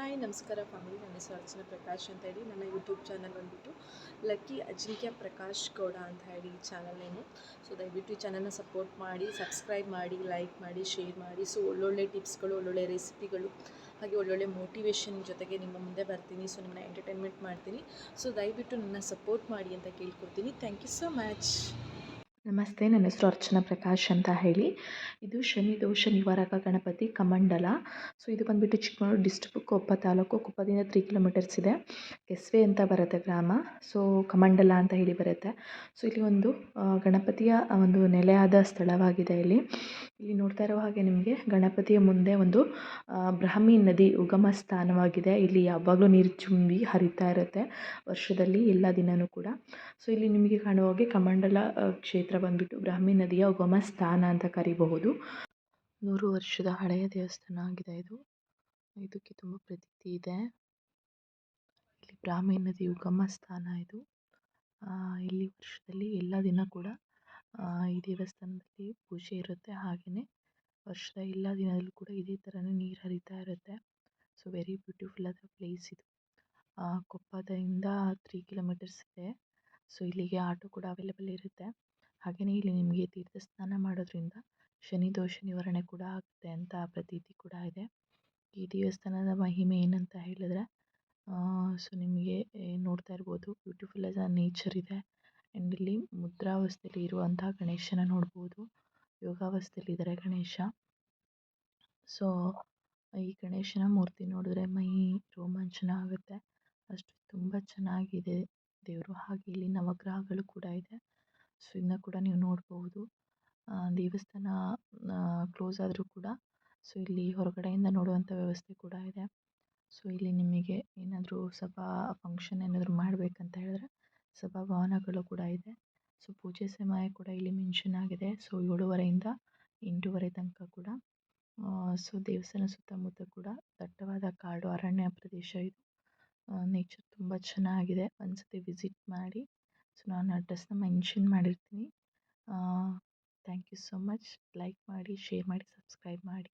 Hi ನಮಸ್ಕಾರ family. ನನ್ನ ಹೆಸರು ಅರ್ಚನಾ ಪ್ರಕಾಶ್ ಅಂತ ಹೇಳಿ. ನನ್ನ ಯೂಟ್ಯೂಬ್ ಚಾನಲ್ ಬಂದುಬಿಟ್ಟು ಲಕ್ಕಿ ಅಜಿಂಕ್ಯ ಪ್ರಕಾಶ್ ಗೌಡ ಅಂತ ಹೇಳಿ ಚಾನಲ್ ನೇಮು. ಸೊ ದಯವಿಟ್ಟು ಈ ಚಾನಲ್ನ ಸಪೋರ್ಟ್ ಮಾಡಿ, ಸಬ್ಸ್ಕ್ರೈಬ್ ಮಾಡಿ, ಲೈಕ್ ಮಾಡಿ, ಶೇರ್ ಮಾಡಿ. ಸೊ ಒಳ್ಳೊಳ್ಳೆ ಟಿಪ್ಸ್ಗಳು, ಒಳ್ಳೊಳ್ಳೆ ರೆಸಿಪಿಗಳು, ಹಾಗೆ ಒಳ್ಳೊಳ್ಳೆ ಮೋಟಿವೇಶನ್ ಜೊತೆಗೆ ನಿಮ್ಮ ಮುಂದೆ ಬರ್ತೀನಿ. ಸೊ ನಿಮ್ಮನ್ನ ಎಂಟರ್ಟೈನ್ಮೆಂಟ್ ಮಾಡ್ತೀನಿ. ಸೊ ದಯವಿಟ್ಟು ನನ್ನ ಸಪೋರ್ಟ್ ಮಾಡಿ ಅಂತ ಕೇಳ್ಕೊಡ್ತೀನಿ. Thank you so much. ನಮಸ್ತೆ, ನನ್ನ ಹೆಸರು ಅರ್ಚನಾ ಪ್ರಕಾಶ್ ಅಂತ ಹೇಳಿ. ಇದು ಶನಿ ದೋಷ ನಿವಾರಕ ಗಣಪತಿ ಕಮಂಡಲ. ಸೊ ಇದು ಬಂದುಬಿಟ್ಟು ಚಿಕ್ಕಮಗಳೂರು ಡಿಸ್ಟ್ರಿಕ್ಕು, ಕೊಪ್ಪ ತಾಲೂಕು. ಕೊಪ್ಪದಿಂದ 3 ಕಿಲೋಮೀಟರ್ಸ್ ಇದೆ. ಕೆಸ್ವೆ ಅಂತ ಬರುತ್ತೆ ಗ್ರಾಮ. ಸೊ ಕಮಂಡಲ ಅಂತ ಹೇಳಿ ಬರುತ್ತೆ. ಸೊ ಇಲ್ಲಿ ಒಂದು ಗಣಪತಿಯ ಒಂದು ನೆಲೆಯಾದ ಸ್ಥಳವಾಗಿದೆ. ಇಲ್ಲಿ ನೋಡ್ತಾ ಇರೋ ಹಾಗೆ ನಿಮಗೆ ಗಣಪತಿಯ ಮುಂದೆ ಒಂದು ಬ್ರಾಹ್ಮಿ ನದಿ ಉಗಮ ಸ್ಥಾನವಾಗಿದೆ. ಇಲ್ಲಿ ಯಾವಾಗಲೂ ನೀರು ತುಂಬಿ ಹರಿತಾ ಇರುತ್ತೆ ವರ್ಷದಲ್ಲಿ ಎಲ್ಲ ದಿನವೂ ಕೂಡ. ಸೊ ಇಲ್ಲಿ ನಿಮಗೆ ಕಾಣುವ ಹಾಗೆ ಕಮಂಡಲ ಕ್ಷೇತ್ರ ಬಂದುಬಿಟ್ಟು ಬ್ರಾಹ್ಮಿ ನದಿಯ ಉಗಮ ಸ್ಥಾನ ಅಂತ ಕರಿಬಹುದು. 100 ವರ್ಷದ ಹಳೆಯ ದೇವಸ್ಥಾನ ಆಗಿದೆ ಇದು. ಇದಕ್ಕೆ ತುಂಬ ಪ್ರತೀತಿ ಇದೆ. ಇಲ್ಲಿ ಬ್ರಾಹ್ಮಿ ನದಿ ಉಗಮ ಸ್ಥಾನ ಇದು. ಇಲ್ಲಿ ವರ್ಷದಲ್ಲಿ ಎಲ್ಲ ದಿನ ಕೂಡ ಈ ದೇವಸ್ಥಾನದಲ್ಲಿ ಪೂಜೆ ಇರುತ್ತೆ. ಹಾಗೆಯೇ ವರ್ಷದ ಎಲ್ಲ ದಿನದಲ್ಲೂ ಕೂಡ ಇದೇ ಥರನೇ ನೀರು ಹರಿತಾ ಇರುತ್ತೆ. ಸೊ ವೆರಿ ಬ್ಯೂಟಿಫುಲ್ ಆದ ಪ್ಲೇಸ್ ಇದು. ಕೊಪ್ಪದಿಂದ 3 ಕಿಲೋಮೀಟರ್ಸ್ ಇದೆ. ಸೊ ಇಲ್ಲಿಗೆ ಆಟೋ ಕೂಡ ಅವೈಲೇಬಲ್ ಇರುತ್ತೆ. ಹಾಗೆಯೇ ಇಲ್ಲಿ ನಿಮಗೆ ತೀರ್ಥ ಸ್ನಾನ ಮಾಡೋದ್ರಿಂದ ಶನಿ ದೋಷ ನಿವಾರಣೆ ಕೂಡ ಆಗುತ್ತೆ ಅಂತ ಪ್ರತೀತಿ ಕೂಡ ಇದೆ. ಈ ದೇವಸ್ಥಾನದ ಮಹಿಮೆ ಏನಂತ ಹೇಳಿದ್ರೆ, ಸೊ ನಿಮಗೆ ನೋಡ್ತಾ ಇರ್ಬೋದು, ಬ್ಯೂಟಿಫುಲ್ ಆದ ನೇಚರ್ ಇದೆ. ಆ್ಯಂಡ್ ಇಲ್ಲಿ ಮುದ್ರಾವಸ್ಥೆಯಲ್ಲಿ ಇರುವಂತಹ ಗಣೇಶನ ನೋಡ್ಬೋದು. ಯೋಗಾವಸ್ಥೆಯಲ್ಲಿದ್ದಾರೆ ಗಣೇಶ. ಸೊ ಈ ಗಣೇಶನ ಮೂರ್ತಿ ನೋಡಿದ್ರೆ ಮೈ ರೋಮಾಂಚನ ಆಗುತ್ತೆ. ಅಷ್ಟು ತುಂಬ ಚೆನ್ನಾಗಿದೆ ದೇವರು. ಹಾಗೆ ಇಲ್ಲಿ ನವಗ್ರಹಗಳು ಕೂಡ ಇದೆ. ಸೊ ಇದನ್ನ ಕೂಡ ನೀವು ನೋಡ್ಬೋದು. ದೇವಸ್ಥಾನ ಕ್ಲೋಸ್ ಆದರೂ ಕೂಡ ಸೊ ಇಲ್ಲಿ ಹೊರಗಡೆಯಿಂದ ನೋಡುವಂಥ ವ್ಯವಸ್ಥೆ ಕೂಡ ಇದೆ. ಸೊ ಇಲ್ಲಿ ನಿಮಗೆ ಏನಾದರೂ ಸಭಾ ಫಂಕ್ಷನ್ ಏನಾದರೂ ಮಾಡಬೇಕಂತ ಹೇಳಿದ್ರೆ ಸಭಾಭವನಗಳು ಕೂಡ ಇದೆ. ಸೊ ಪೂಜೆ ಸಮಯ ಕೂಡ ಇಲ್ಲಿ ಮೆನ್ಷನ್ ಆಗಿದೆ. ಸೊ 7:30 ಇಂದ 8:00 ತನಕ ಕೂಡ. ಸೊ ದೇವಸ್ಥಾನ ಸುತ್ತಮುತ್ತ ಕೂಡ ದಟ್ಟವಾದ ಕಾಡು ಅರಣ್ಯ ಪ್ರದೇಶ ಇದು. ನೇಚರ್ ತುಂಬ ಚೆನ್ನಾಗಿದೆ. ಒಂದ್ಸತಿ ವಿಸಿಟ್ ಮಾಡಿ. ಸೊ ನಾನು ಅಡ್ರೆಸ್ನ ಮೆನ್ಷನ್ ಮಾಡಿರ್ತೀನಿ. Thank you so much. Like ಮಾಡಿ, ಶೇರ್ ಮಾಡಿ, ಸಬ್ಸ್ಕ್ರೈಬ್ ಮಾಡಿ.